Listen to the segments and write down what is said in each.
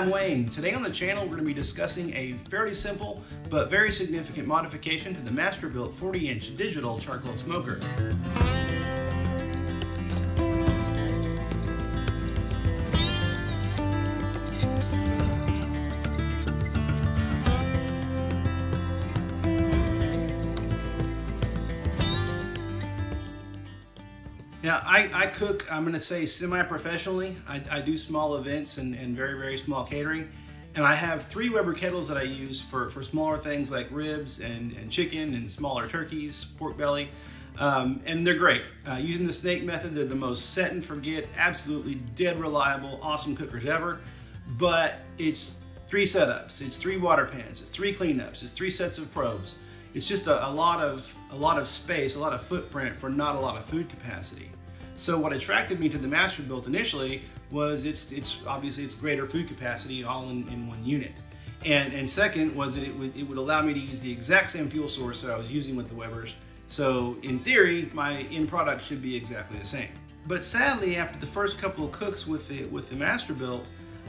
I'm Wayne. Today on the channel we're going to be discussing a fairly simple but very significant modification to the Masterbuilt 40-inch digital charcoal smoker. Now, I cook, I'm going to say semi-professionally. I do small events and very, very small catering. And I have 3 Weber kettles that I use for smaller things like ribs and chicken and smaller turkeys, pork belly. And they're great. Using the snake method, they're the most set and forget, absolutely dead reliable, awesome cookers ever. But it's 3 setups, it's 3 water pans, it's 3 cleanups, it's 3 sets of probes. It's just a lot of space, a lot of footprint for not a lot of food capacity. So what attracted me to the Masterbuilt initially was it's obviously it's greater food capacity all in one unit. And second was that it would allow me to use the exact same fuel source that I was using with the Webers. So in theory, my end product should be exactly the same. But sadly, after the first couple of cooks with the Masterbuilt,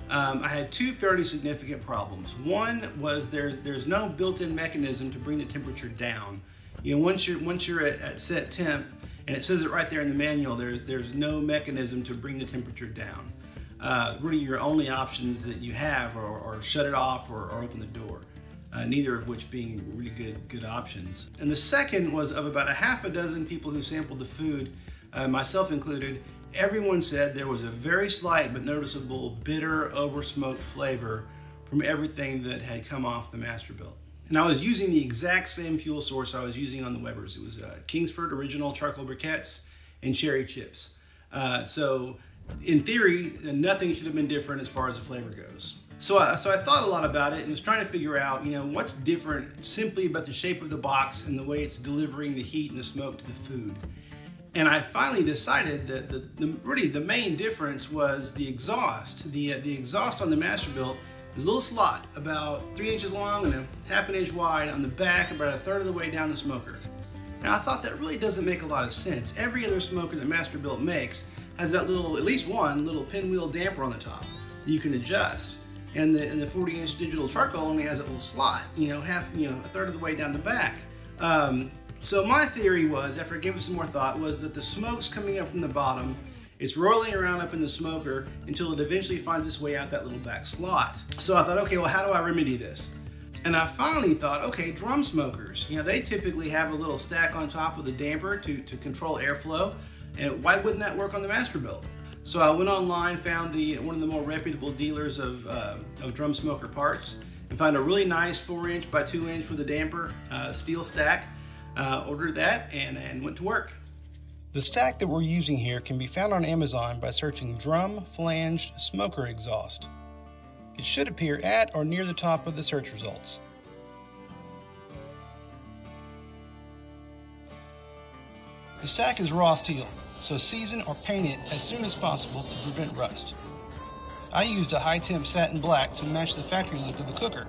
I had 2 fairly significant problems. One was there's no built-in mechanism to bring the temperature down. You know, once you're at set temp, and it says it right there in the manual, there's no mechanism to bring the temperature down. Really, your only options that you have are shut it off or open the door. Neither of which being really good options. And the second was of about a half a dozen people who sampled the food, myself included, everyone said there was a very slight but noticeable bitter, over-smoked flavor from everything that had come off the Masterbuilt. And I was using the exact same fuel source I was using on the Webers. It was Kingsford Original Charcoal Briquettes and Cherry Chips. So in theory, nothing should have been different as far as the flavor goes. So I thought a lot about it and was trying to figure out, you know, what's different simply about the shape of the box and the way it's delivering the heat and the smoke to the food. And I finally decided that really the main difference was the exhaust. The exhaust on the Masterbuilt is a little slot about 3 inches long and a ½ inch wide on the back, about 1/3 of the way down the smoker. Now I thought that really doesn't make a lot of sense. Every other smoker that Masterbuilt makes has that little, at least one little pinwheel damper on the top that you can adjust. And the 40-inch digital charcoal only has a little slot, you know, 1/3 of the way down the back. So my theory was, after I gave it some more thought, was that the smoke's coming up from the bottom, it's rolling around up in the smoker until it eventually finds its way out that little back slot. So I thought, okay, well, how do I remedy this? And I finally thought, okay, drum smokers, you know, they typically have a little stack on top with a damper to control airflow, and why wouldn't that work on the Masterbuilt? So I went online, found one of the more reputable dealers of drum smoker parts, and found a really nice 4-inch by 2-inch with a damper steel stack. Ordered that and went to work. The stack that we're using here can be found on Amazon by searching drum flanged smoker exhaust. It should appear at or near the top of the search results. The stack is raw steel, so season or paint it as soon as possible to prevent rust. I used a Hi-Temp satin black to match the factory look of the cooker.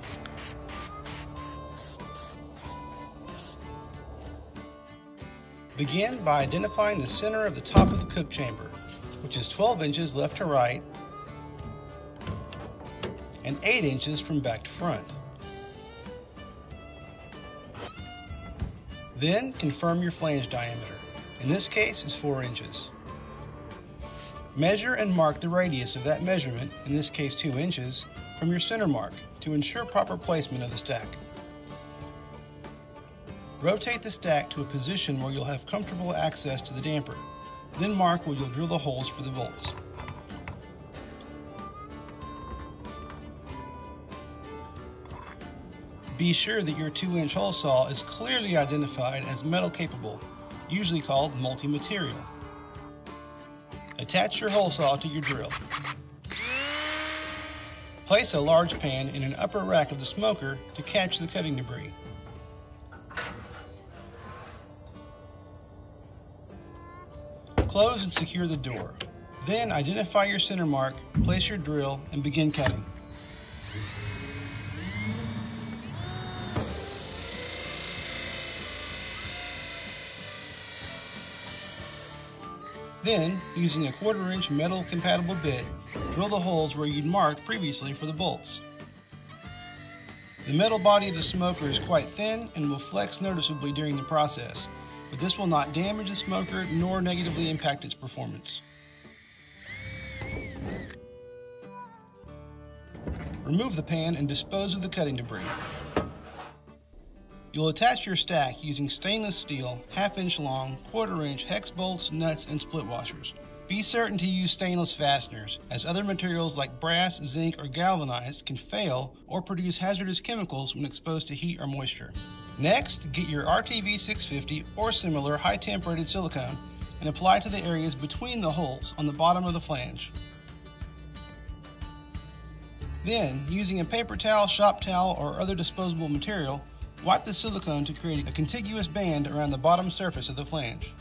Begin by identifying the center of the top of the cook chamber, which is 12 inches left to right and 8 inches from back to front. Then confirm your flange diameter. In this case, it's 4 inches. Measure and mark the radius of that measurement, in this case 2 inches, from your center mark to ensure proper placement of the stack. Rotate the stack to a position where you'll have comfortable access to the damper. Then mark where you'll drill the holes for the bolts. Be sure that your 2-inch hole saw is clearly identified as metal capable, usually called multi-material. Attach your hole saw to your drill. Place a large pan in an upper rack of the smoker to catch the cutting debris. Close and secure the door. Then identify your center mark, place your drill, and begin cutting. Then, using a 1/4-inch metal compatible bit, drill the holes where you'd marked previously for the bolts. The metal body of the smoker is quite thin and will flex noticeably during the process, but this will not damage the smoker nor negatively impact its performance. Remove the pan and dispose of the cutting debris. You'll attach your stack using stainless steel, 1/2-inch long, 1/4-inch hex bolts, nuts, and split washers. Be certain to use stainless fasteners, as other materials like brass, zinc, or galvanized can fail or produce hazardous chemicals when exposed to heat or moisture. Next, get your RTV 650 or similar high-temp rated silicone and apply to the areas between the holes on the bottom of the flange. Then, using a paper towel, shop towel, or other disposable material, wipe the silicone to create a contiguous band around the bottom surface of the flange.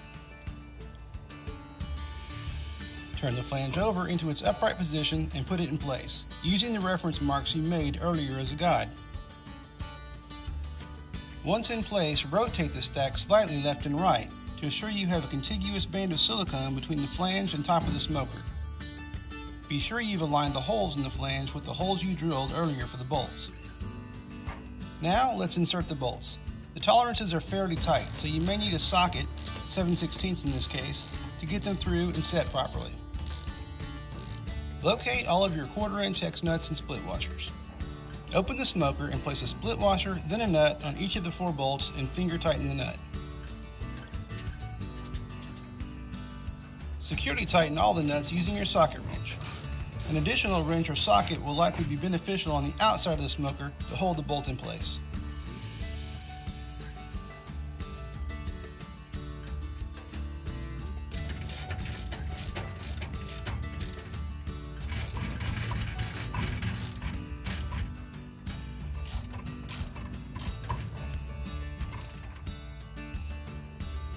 Turn the flange over into its upright position and put it in place, using the reference marks you made earlier as a guide. Once in place, rotate the stack slightly left and right to ensure you have a contiguous band of silicone between the flange and top of the smoker. Be sure you've aligned the holes in the flange with the holes you drilled earlier for the bolts. Now let's insert the bolts. The tolerances are fairly tight, so you may need a socket, 7/16 in this case, to get them through and set properly. Locate all of your 1/4-inch hex nuts and split washers. Open the smoker and place a split washer, then a nut on each of the 4 bolts and finger tighten the nut. Securely tighten all the nuts using your socket wrench. An additional wrench or socket will likely be beneficial on the outside of the smoker to hold the bolt in place.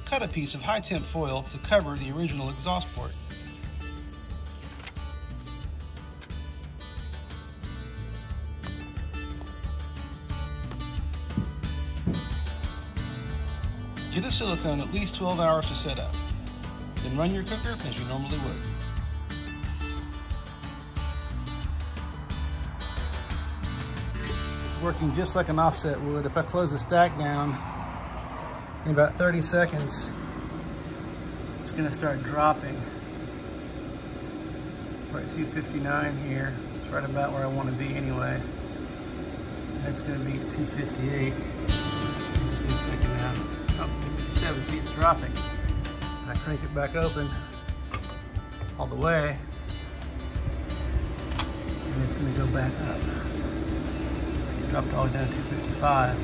Cut a piece of high-temp foil to cover the original exhaust port. Give the silicone at least 12 hours to set up. Then run your cooker as you normally would. It's working just like an offset would. If I close the stack down in about 30 seconds, it's going to start dropping. We're at 259 here. It's right about where I want to be anyway. And it's going to be at 258. Just in a second now. Oh, 257, see it's dropping. I crank it back open all the way, and it's going to go back up. So it dropped all the way down to 255.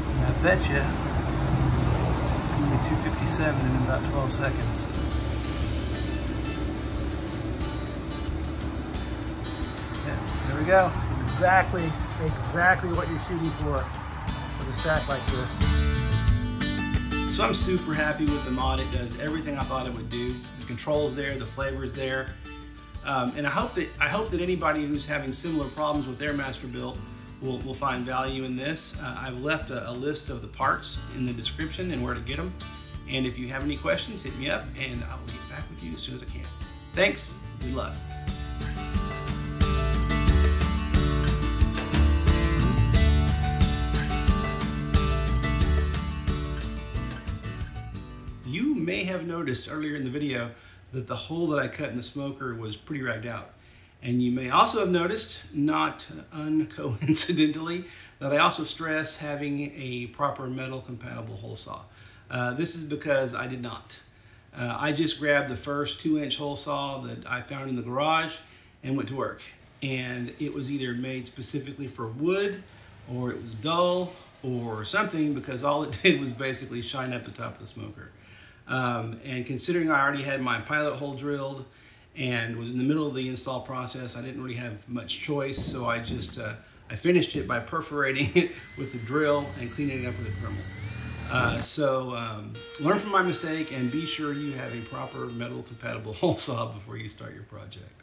And I bet you it's going to be 257 in about 12 seconds. Yeah, there we go. Exactly what you're shooting for with a stack like this. So I'm super happy with the mod. It does everything I thought it would do. The controls there, the flavor's there, and I hope that anybody who's having similar problems with their Masterbuilt will find value in this. I've left a list of the parts in the description and where to get them. And if you have any questions, hit me up, and I will get back with you as soon as I can. Thanks. Good luck. You may have noticed earlier in the video that the hole that I cut in the smoker was pretty ragged out. And you may also have noticed, not uncoincidentally, that I also stress having a proper metal compatible hole saw. This is because I did not. I just grabbed the first 2-inch hole saw that I found in the garage and went to work. And it was either made specifically for wood, or it was dull, or something, because all it did was basically shine up the top of the smoker. And considering I already had my pilot hole drilled and was in the middle of the install process, I didn't really have much choice, so I just I finished it by perforating it with a drill and cleaning it up with a Dremel. Learn from my mistake and be sure you have a proper metal compatible hole saw before you start your project.